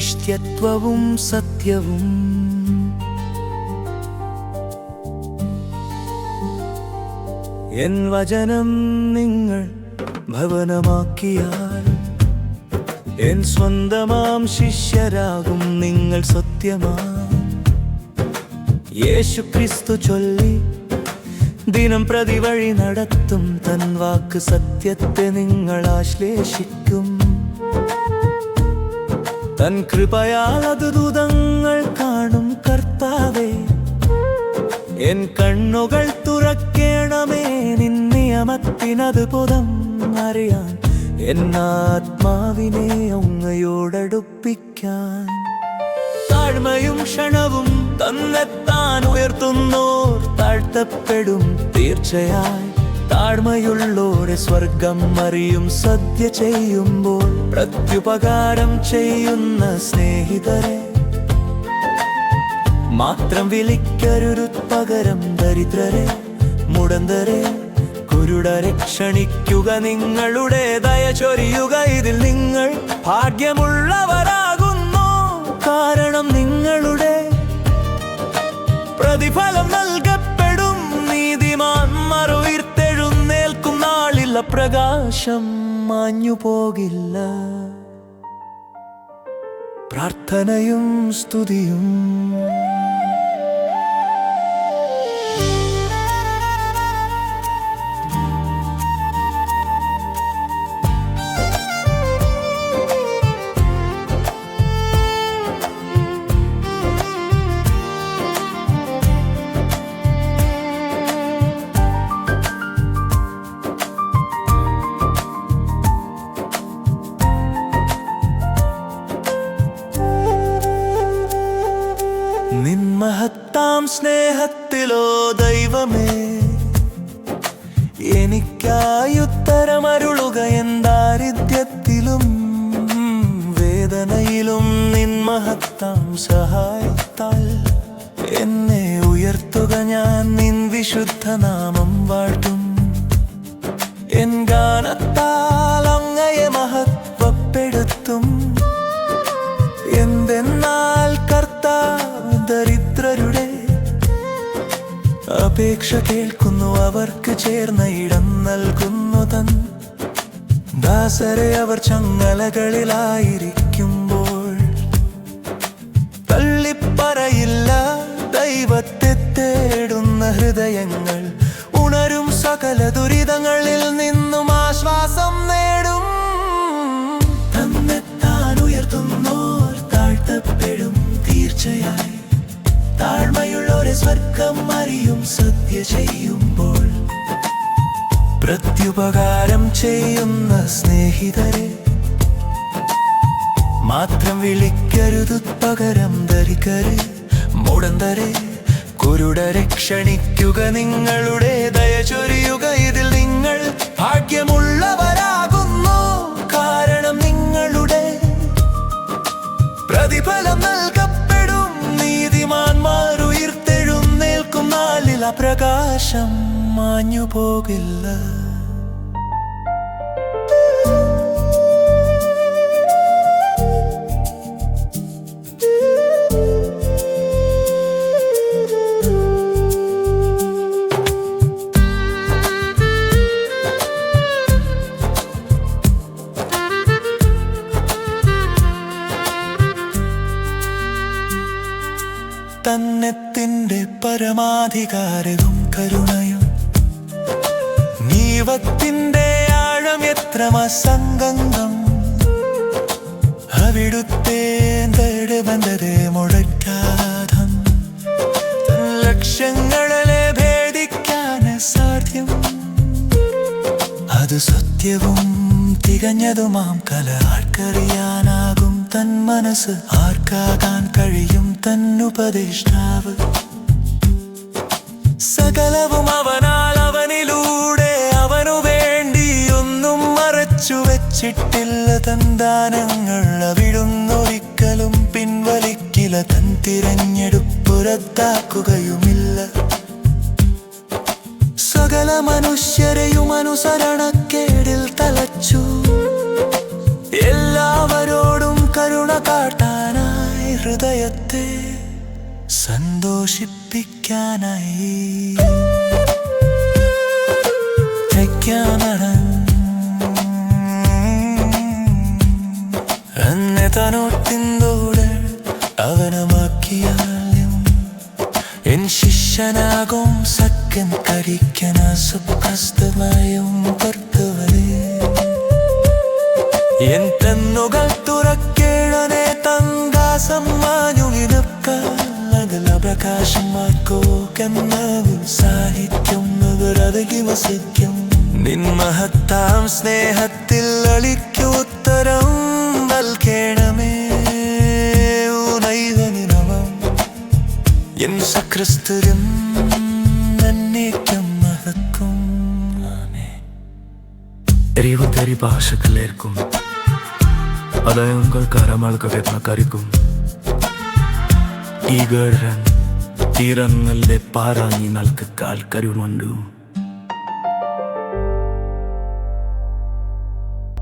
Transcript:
നിശ്ചയത്വവും സത്യവും. എൻ വചനം നിങ്ങൾ ഭവനമാക്കിയാൽ എൻ സ്വന്തമാം ശിഷ്യരാകും നിങ്ങൾ സത്യമാ. യേശുക്രിസ്തു ചൊല്ലി ദിനം പ്രതി വഴി നടത്തും തൻ വാക്ക് സത്യത്തെ നിങ്ങൾ ആശ്ലേഷിക്കും. തൻ കൃപയാൽ അത് ദൂതങ്ങൾ കാണും കർത്താവേ. എൻ കണ്ണുകൾ തുറക്കേണമേ നിൻ നിയമത്തിനത് പുതം അറിയാൻ, എന്നാത്മാവിനെ അങ്ങയോടടുപ്പിക്കാൻ. താഴ്മയും ക്ഷണവും തന്നെത്താൻ ഉയർത്തുന്നോർ താഴ്ത്തപ്പെടും തീർച്ചയായി. താഴ്മയുള്ളോരെ സ്വർഗം അറിയും. സദ്യ ചെയ്യുമ്പോൾ പ്രത്യുപകാരം ചെയ്യുന്ന സ്നേഹിതരെ മാത്രം വിളിക്കരുത് പകരം ദരിദ്രരെ, മുടന്തരെ, കുരുടരെ ക്ഷണിക്കുക. നിങ്ങളുടെ ദയ ചൊരിയുക. ഇതിൽ നിങ്ങൾ ഭാഗ്യമുള്ളവരാകുന്നു, കാരണം നിങ്ങളുടെ പ്രതിഫലം നൽകപ്പെടും. നീതിമാന്മാർ ഉയർത്തെഴുന്നേൽക്കും നാളിൽ പ്രകാശം മാഞ്ഞു പോകില്ല. പ്രാർത്ഥനയും സ്തുതിയും. നിൻ മഹത്താം സ്നേഹത്തിലോ ദൈവമേ, എനിക്കായി ഉത്തരമരുളുക. എൻ ദാരിദ്ര്യത്തിലും വേദനയിലും നിൻ മഹത്താം സഹായത്താൽ എന്നെ ഉയർത്തുക. ഞാൻ നിൻ വിശുദ്ധ നാമം വാഴ്ത്തും. എൻ ഗാനത്താൽ അങ്ങയെ മഹത്വപ്പെടുത്തും. എന്തെന്നാൽ കർത്താവ് ദരിദ്രരുടെ അപേക്ഷ കേൾക്കുന്നു. അവർക്ക് ചേർന്ന ഇടം നൽകുന്നു. തൻ ദാസരെ അവർ ചങ്ങലകളിലായിരിക്കുമ്പോൾ തള്ളിപ്പറയില്ല. ദൈവത്തെ തേടുന്ന ഹൃദയങ്ങൾ ഉണരും. സകല ദുരിതങ്ങളിൽ നിന്നും ആശ്വാസം നേടും. തന്നെത്താൻ ഉയർത്തുന്നോർ താഴ്ത്തപ്പെടും തീർച്ചയായി. താഴ്മയുള്ളോരെ സ്വർഗം അറിയും. സദ്യ ചെയ്യുമ്പോൾ പ്രത്യുപകാരം ചെയ്യുന്ന സ്നേഹിതരെ മാത്രം വിളിക്കരുത് പകരം ദരിദ്രരെ, മുടന്തരെ, കുരുടരെ ക്ഷണിക്കുക. നിങ്ങളുടെ ദയ ചൊരിയുക. ഇതിൽ നിങ്ങൾ ഭാഗ്യമുള്ളവരാകുന്നു, കാരണം നിങ്ങളുടെ പ്രതിഫലം നൽകപ്പെടും. നീതിമാന്മാർ ഉയർത്തെഴുന്നേൽക്കും നാളിൽ പ്രകാശം മാഞ്ഞു പോകില്ല. തന്നെത്തിന്റെ പരമാധികാരവും കരുണയും നീവത്തിന്റെ ആഴം എത്ര സംഗന്ധം. അവിടുത്തെ ബന്ധത്തെ മുഴക്കാതം ലക്ഷ്യങ്ങളെ ഭേദിക്കാൻ സാധ്യം. അത് സത്യവും തികഞ്ഞതുമാം കല ആർക്കറിയാനാകും. തൻ മനസ്സ് ആർക്കാകാൻ കഴിയും. തൻ ഉപദേഷ്ടാവ് സകലവും അവനാൽ അവനിലൂടെ അവനു വേണ്ടി ഒന്നും മറച്ചു വെച്ചിട്ടില്ല. തൻ ദാനങ്ങൾ അവിടുന്നൊരിക്കലും പിൻവലിക്കില്ല. തൻ തിരഞ്ഞെടുപ്പ് റദ്ദാക്കുകയുമില്ല. സകല മനുഷ്യരെയും അനുസരണക്കേടിൽ തലച്ചു. എല്ലാവരോടും കരുണ കാട്ടാൻ ഹൃദയത്തെ സന്തോഷിപ്പിക്കാനായി എന്നെ തന്നോട്ടിന്തോട് അവനമാക്കിയാലും എൻ ശിഷ്യനാകും സക്കൻ കരിക്കന സുപ്രസ്തമായും കർത്തവരെ എൻ കണ്ണുകൾ തുറക്കേണനെ തങ്കാസമ്മാഞ്ഞുകിനക്കല്ല പ്രകാശമാക്കോ കണ്ണവിൽ സാഹിത്യം അവരതകി വസിക്കും നിൻ മഹത്താം സ്നേഹത്തിൽ അളിക്കു ഉത്തരം നൽകേണമേ നൈവനിനമം എൻ സക്രിസ്തുരും എന്നേക്കും മഹക്കും Dari bahasa kelerkum ada yang karamal kaketna karikum Igaran tirangalle parangi nalkakal karimandu